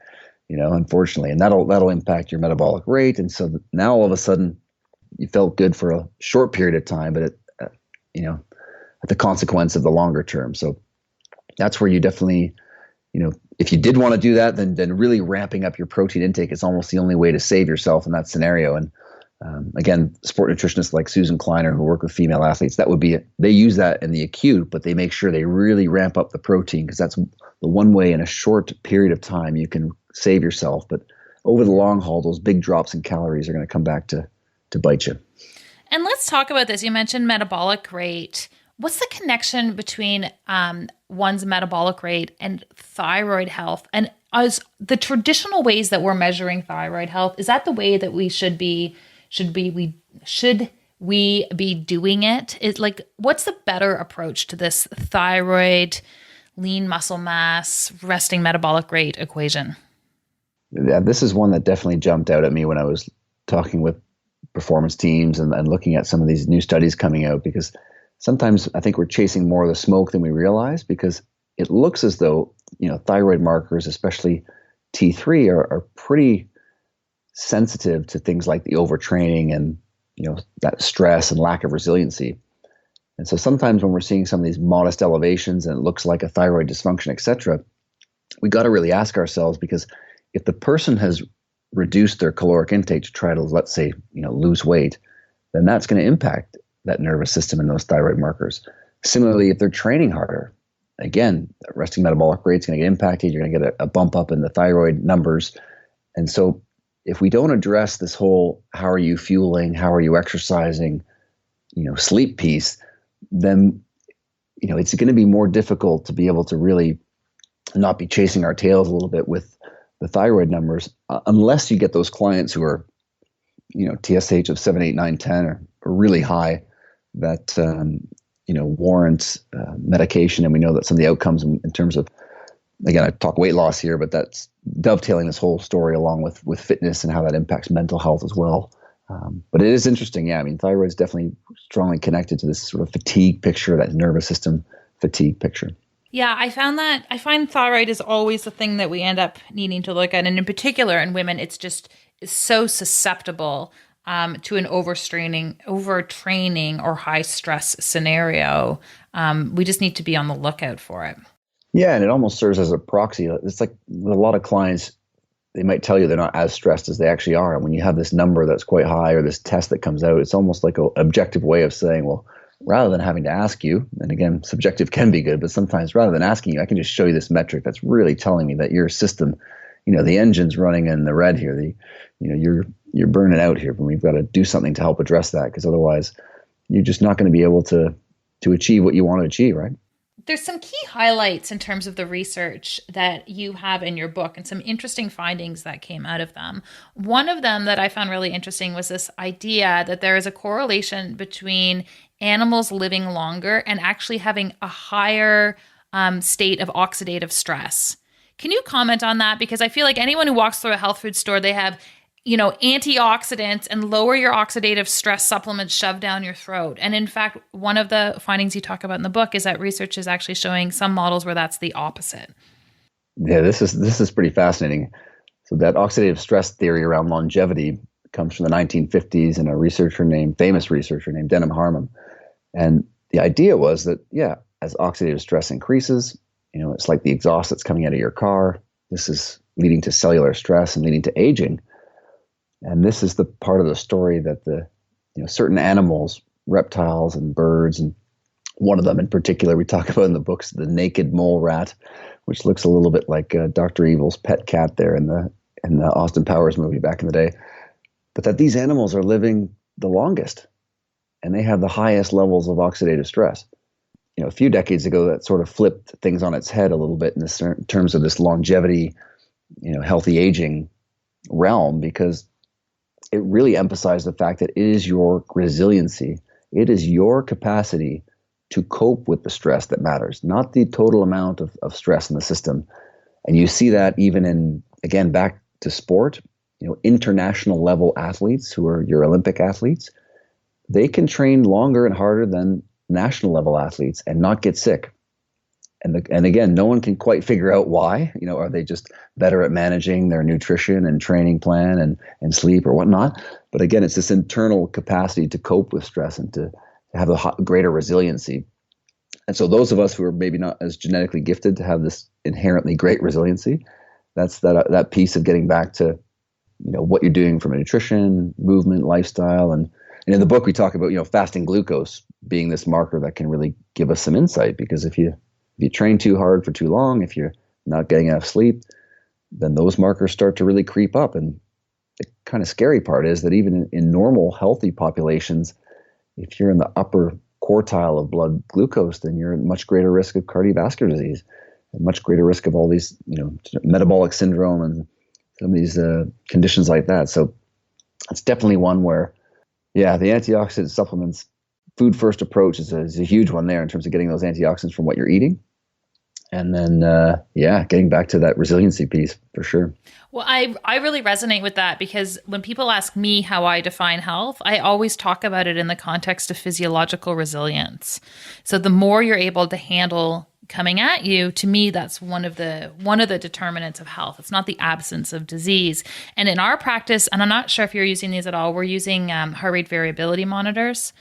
unfortunately. And that'll impact your metabolic rate. And so now all of a sudden you felt good for a short period of time, but at the consequence of the longer term. So that's where you definitely, if you did want to do that, then really ramping up your protein intake is almost the only way to save yourself in that scenario. And again, sport nutritionists like Susan Kleiner, who work with female athletes, they use that in the acute, but they make sure they really ramp up the protein, because that's the one way in a short period of time you can save yourself. But over the long haul, those big drops in calories are going to come back to bite you. And let's talk about this. You mentioned metabolic rate. What's the connection between one's metabolic rate and thyroid health? And as the traditional ways that we're measuring thyroid health, is that the way that we should be doing it? Is like, what's the better approach to this thyroid, lean muscle mass, resting metabolic rate equation? Yeah, this is one that definitely jumped out at me when I was talking with performance teams and looking at some of these new studies coming out, because sometimes I think we're chasing more of the smoke than we realize, because it looks as though, thyroid markers, especially T3, are pretty sensitive to things like the overtraining and, that stress and lack of resiliency. And so sometimes when we're seeing some of these modest elevations and it looks like a thyroid dysfunction, et cetera, we got to really ask ourselves, because if the person has reduced their caloric intake to try to, let's say, lose weight, then that's going to impact that nervous system and those thyroid markers. Similarly, if they're training harder, again, resting metabolic rate is going to get impacted. You're going to get a bump up in the thyroid numbers. And so if we don't address this whole how are you fueling, how are you exercising, sleep piece, then it's going to be more difficult to be able to really not be chasing our tails a little bit with the thyroid numbers, unless you get those clients who are, TSH of 7, 8, 9, 10 are really high that, warrant medication. And we know that some of the outcomes in terms of, again, I talk weight loss here, but that's dovetailing this whole story along with fitness and how that impacts mental health as well. But it is interesting. Yeah. I mean, thyroid is definitely strongly connected to this sort of fatigue picture, that nervous system fatigue picture. Yeah, I find thyroid is always the thing that we end up needing to look at. And in particular in women, it's so susceptible to an overtraining or high stress scenario. We just need to be on the lookout for it. Yeah, and it almost serves as a proxy. It's like with a lot of clients, they might tell you they're not as stressed as they actually are. And when you have this number that's quite high or this test that comes out, it's almost like an objective way of saying, well, rather than having to ask you, and again, subjective can be good, but sometimes rather than asking you, I can just show you this metric that's really telling me that your system, the engine's running in the red here. You're burning out here, but we've got to do something to help address that, because otherwise you're just not going to be able to achieve what you want to achieve, right? There's some key highlights in terms of the research that you have in your book and some interesting findings that came out of them. One of them that I found really interesting was this idea that there is a correlation between animals living longer and actually having a higher state of oxidative stress. Can you comment on that? Because I feel like anyone who walks through a health food store, they have antioxidants and lower your oxidative stress supplements shoved down your throat. And in fact, one of the findings you talk about in the book is that research is actually showing some models where that's the opposite. Yeah, this is pretty fascinating. So that oxidative stress theory around longevity comes from the 1950s and a famous researcher named Denham Harmon. And the idea was that, as oxidative stress increases, it's like the exhaust that's coming out of your car. This is leading to cellular stress and leading to aging. And this is the part of the story that the certain animals, reptiles and birds, and one of them in particular we talk about in the books, the naked mole rat, which looks a little bit like Dr. Evil's pet cat there in the Austin Powers movie back in the day. But that these animals are living the longest, and they have the highest levels of oxidative stress. A few decades ago, that sort of flipped things on its head a little bit in terms of this longevity, healthy aging realm, because it really emphasized the fact that it is your resiliency. It is your capacity to cope with the stress that matters, not the total amount of stress in the system. And you see that even in, again, back to sport, international level athletes who are your Olympic athletes, they can train longer and harder than national level athletes and not get sick. And again, no one can quite figure out why. Are they just better at managing their nutrition and training plan and sleep or whatnot? But again, it's this internal capacity to cope with stress and to have a greater resiliency. And so those of us who are maybe not as genetically gifted to have this inherently great resiliency, that's that piece of getting back to what you're doing from a nutrition, movement, lifestyle. And in the book we talk about fasting glucose being this marker that can really give us some insight, because if you train too hard for too long, if you're not getting enough sleep, then those markers start to really creep up. And the kind of scary part is that even in normal, healthy populations, if you're in the upper quartile of blood glucose, then you're at much greater risk of cardiovascular disease, and much greater risk of all these, metabolic syndrome and some of these conditions like that. So it's definitely one where, the antioxidant supplements, food first approach is a huge one there in terms of getting those antioxidants from what you're eating. And then, getting back to that resiliency piece for sure. Well, I really resonate with that, because when people ask me how I define health, I always talk about it in the context of physiological resilience. So the more you're able to handle coming at you, to me, that's one of the determinants of health. It's not the absence of disease. And in our practice, and I'm not sure if you're using these at all, we're using heart rate variability monitors.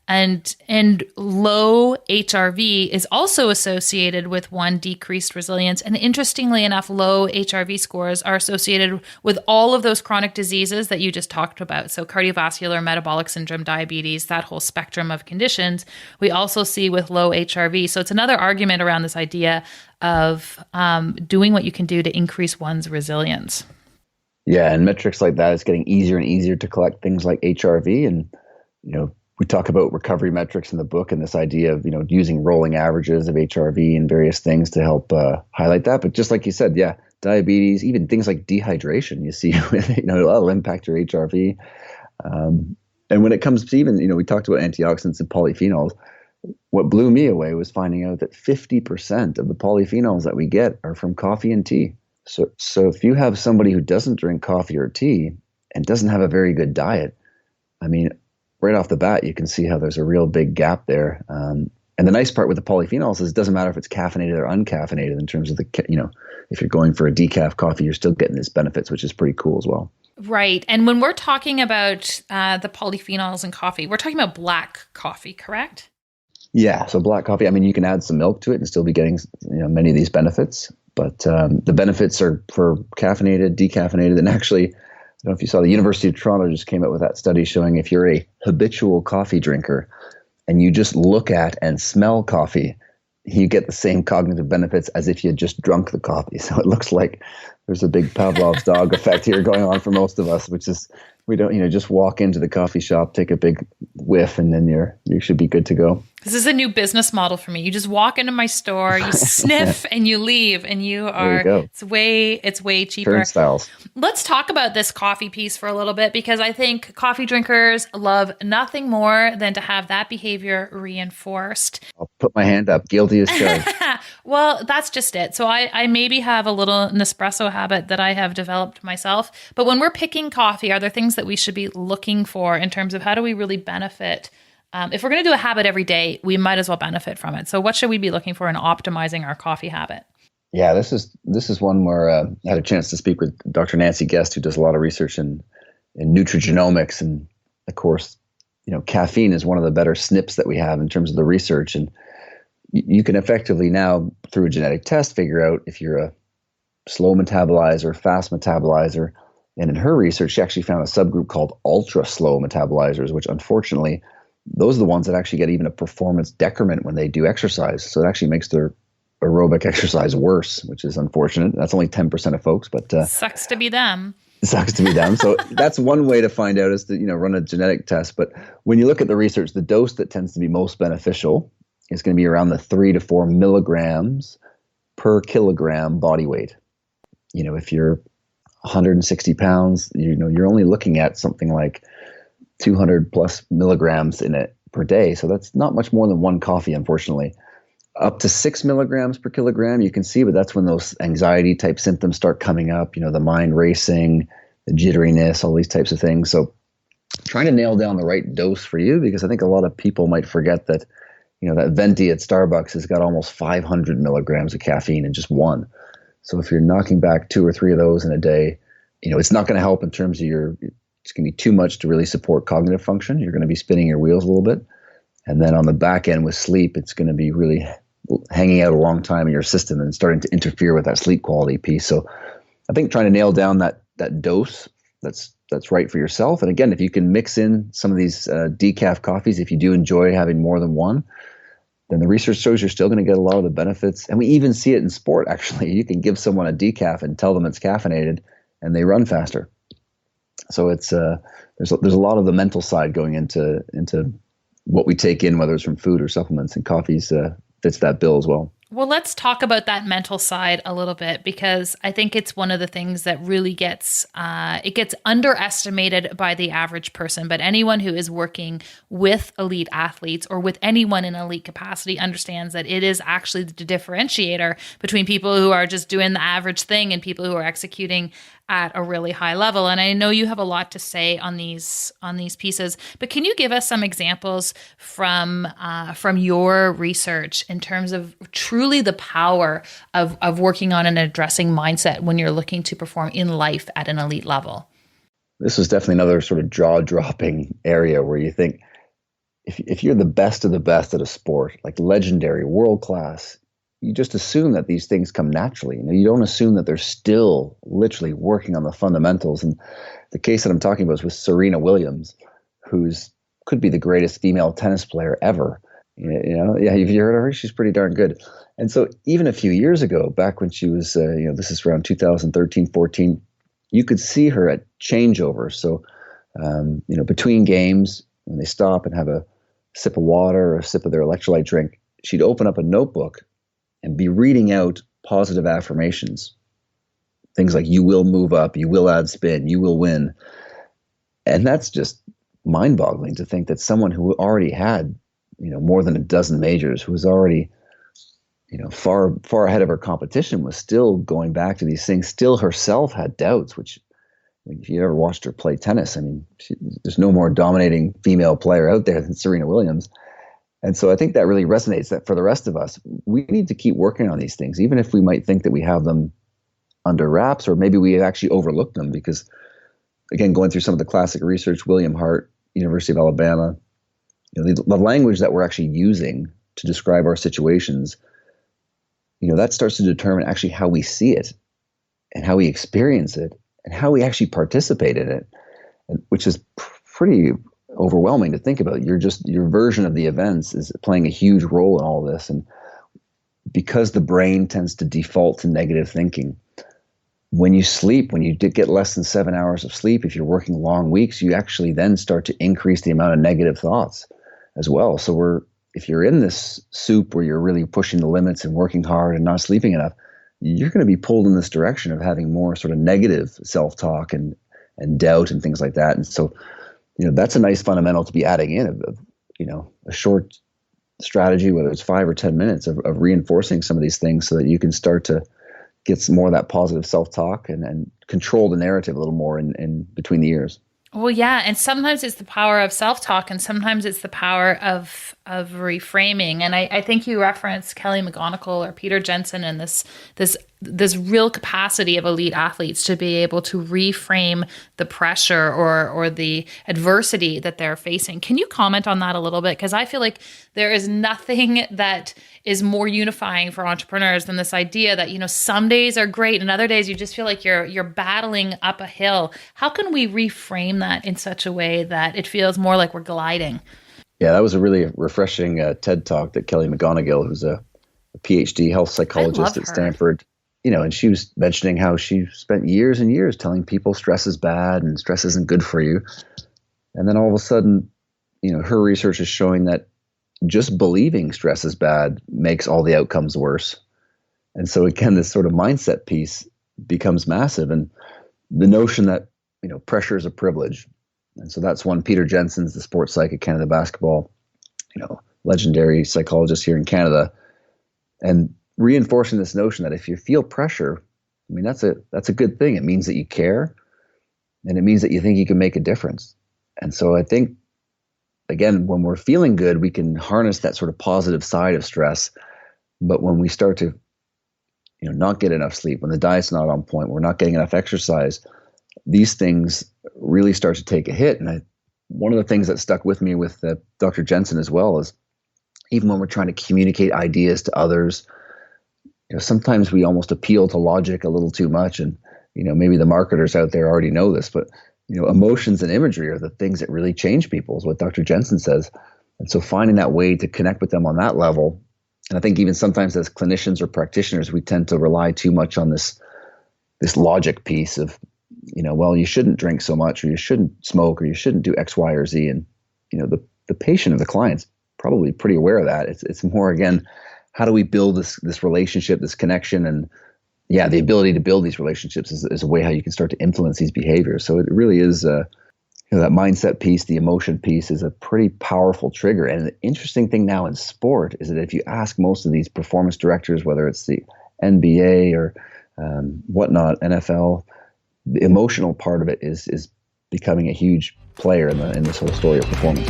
And low HRV is also associated with decreased resilience. And interestingly enough, low HRV scores are associated with all of those chronic diseases that you just talked about. So cardiovascular, metabolic syndrome, diabetes, that whole spectrum of conditions, we also see with low HRV. So it's another argument around this idea of doing what you can do to increase one's resilience. Yeah, and metrics like that, it's getting easier and easier to collect things like HRV. And, we talk about recovery metrics in the book and this idea of, using rolling averages of HRV and various things to help highlight that. But just like you said, yeah, diabetes, even things like dehydration, you see, that'll impact your HRV. And when it comes to even, we talked about antioxidants and polyphenols. What blew me away was finding out that 50% of the polyphenols that we get are from coffee and tea. So if you have somebody who doesn't drink coffee or tea and doesn't have a very good diet, I mean, right off the bat, you can see how there's a real big gap there. And the nice part with the polyphenols is it doesn't matter if it's caffeinated or uncaffeinated in terms of if you're going for a decaf coffee, you're still getting these benefits, which is pretty cool as well. Right. And when we're talking about the polyphenols in coffee, we're talking about black coffee, correct? Yeah. So black coffee, I mean, you can add some milk to it and still be getting, many of these benefits. But the benefits are for caffeinated, decaffeinated. And actually, I don't know if you saw, the University of Toronto just came out with that study showing if you're a habitual coffee drinker and you just look at and smell coffee, you get the same cognitive benefits as if you had just drunk the coffee. So it looks like there's a big Pavlov's dog effect here going on for most of us, which is we don't, just walk into the coffee shop, take a big whiff, and then you should be good to go. This is a new business model for me. You just walk into my store, you sniff, and you leave, and you are. It's way cheaper. Turnstiles. Let's talk about this coffee piece for a little bit, because I think coffee drinkers love nothing more than to have that behavior reinforced. I'll put my hand up. Guilty as charged. Well, that's just it. So I maybe have a little Nespresso habit that I have developed myself. But when we're picking coffee, are there things that we should be looking for in terms of how do we really benefit? If we're going to do a habit every day, we might as well benefit from it. So what should we be looking for in optimizing our coffee habit? Yeah, this is one where I had a chance to speak with Dr. Nancy Guest, who does a lot of research in nutrigenomics. And of course, caffeine is one of the better SNPs that we have in terms of the research. And you can effectively now, through a genetic test, figure out if you're a slow metabolizer, fast metabolizer. And in her research, she actually found a subgroup called ultra slow metabolizers, which unfortunately, those are the ones that actually get even a performance decrement when they do exercise. So it actually makes their aerobic exercise worse, which is unfortunate. That's only 10% of folks, but sucks to be them. Sucks to be them. So that's one way to find out, is to run a genetic test. But when you look at the research, the dose that tends to be most beneficial is going to be around the 3 to 4 milligrams per kilogram body weight. If you're 160 pounds, you're only looking at something like 200 plus milligrams in it per day. So that's not much more than one coffee, unfortunately. Up to 6 milligrams per kilogram, you can see, but that's when those anxiety type symptoms start coming up, the mind racing, the jitteriness, all these types of things. So trying to nail down the right dose for you, because I think a lot of people might forget that, that venti at Starbucks has got almost 500 milligrams of caffeine in just one. So if you're knocking back 2 or 3 of those in a day, it's not going to help in terms of it's going to be too much to really support cognitive function. You're going to be spinning your wheels a little bit. And then on the back end with sleep, it's going to be really hanging out a long time in your system and starting to interfere with that sleep quality piece. So I think trying to nail down that dose that's right for yourself. And again, if you can mix in some of these decaf coffees, if you do enjoy having more than one, then the research shows you're still going to get a lot of the benefits. And we even see it in sport, actually. You can give someone a decaf and tell them it's caffeinated, and they run faster. So it's there's a lot of the mental side going into what we take in, whether it's from food or supplements, and coffees fits that bill as well. Well, let's talk about that mental side a little bit, because I think it's one of the things that really gets underestimated by the average person. But anyone who is working with elite athletes or with anyone in elite capacity understands that it is actually the differentiator between people who are just doing the average thing and people who are executing at a really high level. And I know you have a lot to say on these pieces, but can you give us some examples from your research in terms of truly the power of working on and addressing mindset when you're looking to perform in life at an elite level? This is definitely another sort of jaw-dropping area where you think, if you're the best of the best at a sport, like legendary, world-class, you just assume that these things come naturally. You don't assume that they're still literally working on the fundamentals. And the case that I'm talking about is with Serena Williams, could be the greatest female tennis player ever. Yeah, have you heard of her? She's pretty darn good. And so even a few years ago, back when she was, this is around 2013, 14, you could see her at changeovers. So, between games, when they stop and have a sip of water or a sip of their electrolyte drink, she'd open up a notebook and be reading out positive affirmations. Things like, you will move up, you will add spin, you will win. And that's just mind-boggling to think that someone who already had, more than a dozen majors, who was already, far ahead of her competition, was still going back to these things, still herself had doubts, which, if you ever watched her play tennis, there's no more dominating female player out there than Serena Williams. And so I think that really resonates, that for the rest of us, we need to keep working on these things, even if we might think that we have them under wraps, or maybe we actually overlooked them, because, again, going through some of the classic research, William Hart, University of Alabama, the language that we're actually using to describe our situations, that starts to determine actually how we see it and how we experience it and how we actually participate in it, which is pretty overwhelming to think about. Your version of the events is playing a huge role in all this. And because the brain tends to default to negative thinking, when you sleep, when you get less than 7 hours of sleep, if you're working long weeks, you actually then start to increase the amount of negative thoughts as well. So if you're in this soup where you're really pushing the limits and working hard and not sleeping enough, you're going to be pulled in this direction of having more sort of negative self-talk and doubt and things like that. And so, that's a nice fundamental to be adding in of a short strategy, whether it's 5 or 10 minutes of reinforcing some of these things so that you can start to get some more of that positive self-talk and control the narrative a little more in between the ears. Well, yeah. And sometimes it's the power of self-talk, and sometimes it's the power of reframing. And I think you referenced Kelly McGonigal or Peter Jensen and this real capacity of elite athletes to be able to reframe the pressure or the adversity that they're facing. Can you comment on that a little bit? Because I feel like there is nothing that is more unifying for entrepreneurs than this idea that, some days are great and other days you just feel like you're battling up a hill. How can we reframe that in such a way that it feels more like we're gliding? Yeah, that was a really refreshing TED Talk that Kelly McGonigal, who's a PhD health psychologist at Stanford, and she was mentioning how she spent years and years telling people stress is bad and stress isn't good for you. And then all of a sudden, her research is showing that just believing stress is bad makes all the outcomes worse. And so again, this sort of mindset piece becomes massive. And the notion that, pressure is a privilege. And so that's one. Peter Jensen's the sports psych at Canada Basketball, legendary psychologist here in Canada, and reinforcing this notion that if you feel pressure, that's a good thing. It means that you care, and it means that you think you can make a difference. And so I think, again, when we're feeling good, we can harness that sort of positive side of stress. But when we start to, not get enough sleep, when the diet's not on point, we're not getting enough exercise, these things really start to take a hit. And one of the things that stuck with me with Dr. Jensen as well is, even when we're trying to communicate ideas to others, sometimes we almost appeal to logic a little too much. And, maybe the marketers out there already know this, but, emotions and imagery are the things that really change people, is what Dr. Jensen says. And so finding that way to connect with them on that level. And I think even sometimes as clinicians or practitioners, we tend to rely too much on this logic piece of, well, you shouldn't drink so much, or you shouldn't smoke, or you shouldn't do X, Y, or Z. And, the patient or the client's probably pretty aware of that. It's more, again, how do we build this relationship, this connection? And yeah, the ability to build these relationships is a way how you can start to influence these behaviors. So it really is, that mindset piece, the emotion piece is a pretty powerful trigger. And the interesting thing now in sport is that if you ask most of these performance directors, whether it's the NBA or whatnot, NFL, the emotional part of it is becoming a huge player in this whole story of performance.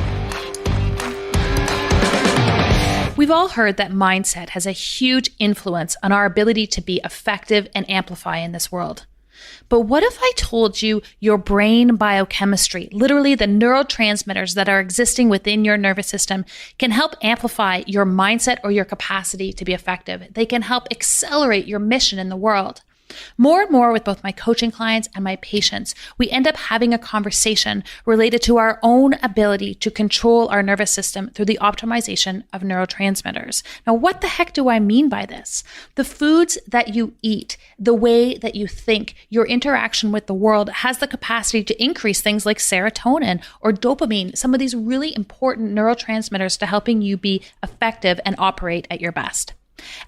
We've all heard that mindset has a huge influence on our ability to be effective and amplify in this world. But what if I told you your brain biochemistry, literally the neurotransmitters that are existing within your nervous system, can help amplify your mindset or your capacity to be effective? They can help accelerate your mission in the world. More and more with both my coaching clients and my patients, we end up having a conversation related to our own ability to control our nervous system through the optimization of neurotransmitters. Now, what the heck do I mean by this? The foods that you eat, the way that you think, your interaction with the world has the capacity to increase things like serotonin or dopamine, some of these really important neurotransmitters to helping you be effective and operate at your best.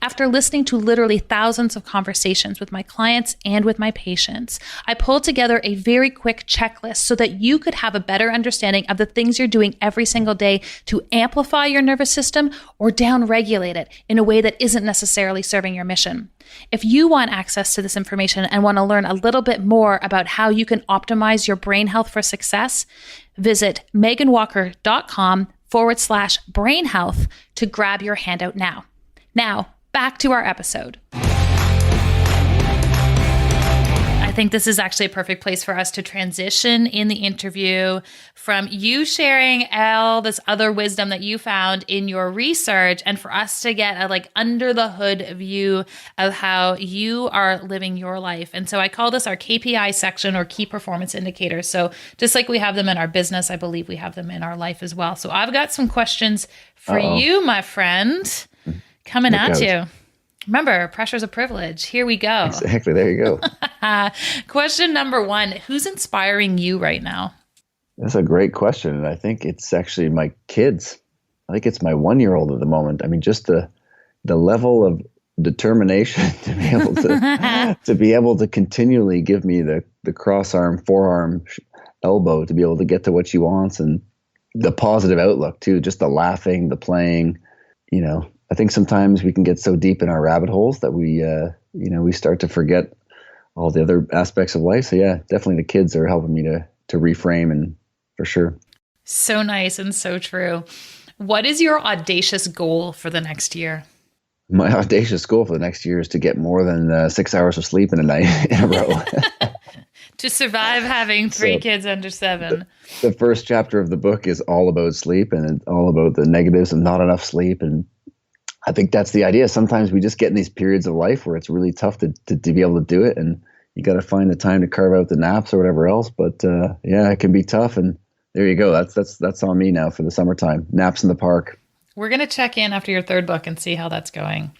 After listening to literally thousands of conversations with my clients and with my patients, I pulled together a very quick checklist so that you could have a better understanding of the things you're doing every single day to amplify your nervous system or downregulate it in a way that isn't necessarily serving your mission. If you want access to this information and want to learn a little bit more about how you can optimize your brain health for success, visit meganwalker.com/brain health to grab your handout now. Now, back to our episode. I think this is actually a perfect place for us to transition in the interview from you sharing all this other wisdom that you found in your research and for us to get a under the hood view of how you are living your life. And so I call this our KPI section, or key performance indicators. So just like we have them in our business, I believe we have them in our life as well. So I've got some questions for you, my friend. Coming at you. Remember, pressure's a privilege. Here we go. Exactly. There you go. Question number 1. Who's inspiring you right now? That's a great question. And I think it's actually my kids. I think it's my 1-year-old at the moment. I mean, just the level of determination to be able to continually give me the cross arm, forearm, elbow to be able to get to what she wants, and the positive outlook too, just the laughing, the playing, I think sometimes we can get so deep in our rabbit holes that we start to forget all the other aspects of life. So yeah, definitely the kids are helping me to reframe, and for sure. So nice and so true. What is your audacious goal for the next year? My audacious goal for the next year is to get more than 6 hours of sleep in a night in a row. To survive having 3 kids under 7. The first chapter of the book is all about sleep, and it's all about the negatives of not enough sleep. And I think that's the idea. Sometimes we just get in these periods of life where it's really tough to be able to do it, and you got to find the time to carve out the naps or whatever else. But yeah, it can be tough, and there you go. That's on me now for the summertime. Naps in the park. We're going to check in after your 3rd book and see how that's going.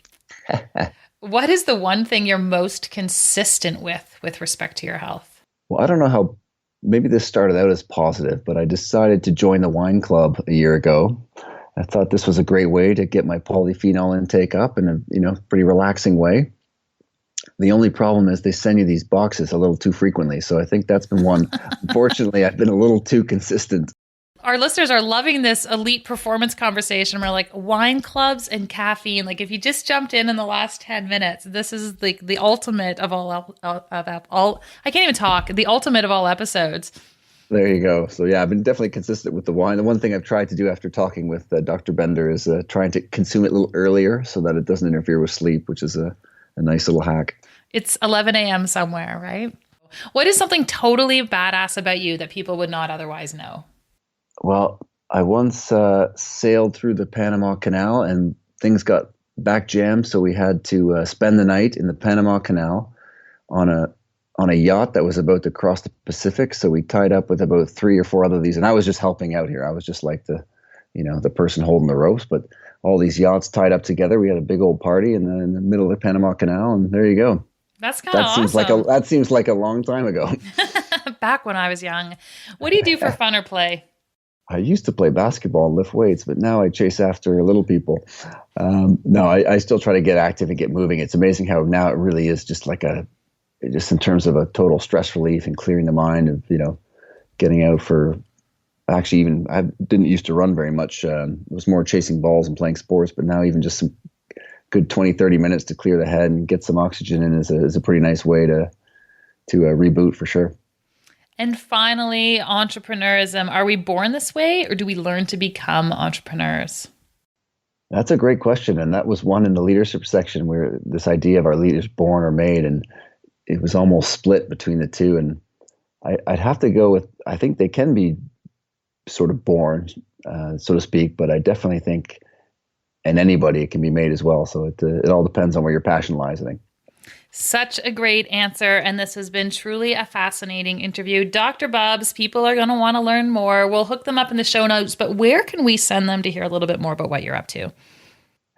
What is the one thing you're most consistent with respect to your health? Well, I don't know how. Maybe this started out as positive, but I decided to join the wine club a year ago. I thought this was a great way to get my polyphenol intake up in a pretty relaxing way. The only problem is they send you these boxes a little too frequently. So I think that's been one. Unfortunately, I've been a little too consistent. Our listeners are loving this elite performance conversation. We're like, wine clubs and caffeine. Like, if you just jumped in the last 10 minutes, this is like the ultimate of all. I can't even talk. The ultimate of all episodes. There you go. So yeah, I've been definitely consistent with the wine. The one thing I've tried to do after talking with Dr. Bender is trying to consume it a little earlier so that it doesn't interfere with sleep, which is a nice little hack. It's 11 a.m. somewhere, right? What is something totally badass about you that people would not otherwise know? Well, I once sailed through the Panama Canal and things got back jammed, so we had to spend the night in the Panama Canal on a yacht that was about to cross the Pacific. So we tied up with about 3 or 4 other of these, and I was just helping out here. I was just like the person holding the ropes, but all these yachts tied up together. We had a big old party in the middle of the Panama Canal, and there you go. That's kind of awesome. That seems like a long time ago. Back when I was young. What do you do for fun or play? I used to play basketball and lift weights, but now I chase after little people. No, I still try to get active and get moving. It's amazing how now it really is just just in terms of a total stress relief and clearing the mind of, getting out for, actually even, I didn't used to run very much. It was more chasing balls and playing sports, but now even just some good 20, 30 minutes to clear the head and get some oxygen in is a pretty nice way to reboot for sure. And finally, entrepreneurism. Are we born this way, or do we learn to become entrepreneurs? That's a great question. And that was one in the leadership section where this idea of our leaders born or made, and it was almost split between the two. And I'd have to go with, I think they can be sort of born, so to speak, but I definitely think in anybody it can be made as well. So it all depends on where your passion lies, I think. Such a great answer. And this has been truly a fascinating interview. Dr. Bubbs, people are going to want to learn more. We'll hook them up in the show notes, but where can we send them to hear a little bit more about what you're up to?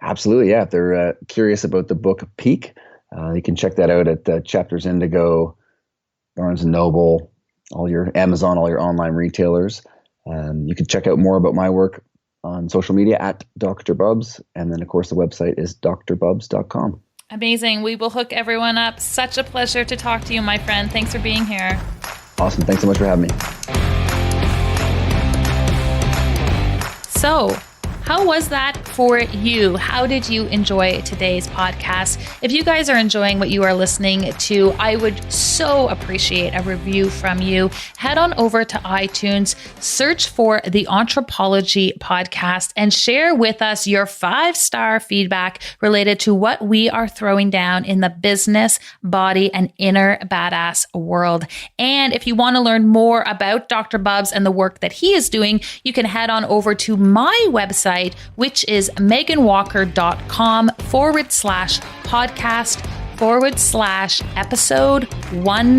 Absolutely. Yeah. If they're curious about the book Peak, you can check that out at Chapters Indigo, Barnes & Noble, all your Amazon, all your online retailers. You can check out more about my work on social media at Dr. Bubbs. And then, of course, the website is drbubbs.com. Amazing. We will hook everyone up. Such a pleasure to talk to you, my friend. Thanks for being here. Awesome. Thanks so much for having me. So, how was that for you? How did you enjoy today's podcast? If you guys are enjoying what you are listening to, I would so appreciate a review from you. Head on over to iTunes, search for the Anthropology Podcast, and share with us your 5-star feedback related to what we are throwing down in the business, body, and inner badass world. And if you want to learn more about Dr. Bubbs and the work that he is doing, you can head on over to my website, which is meganwalker.com/podcast/episode 1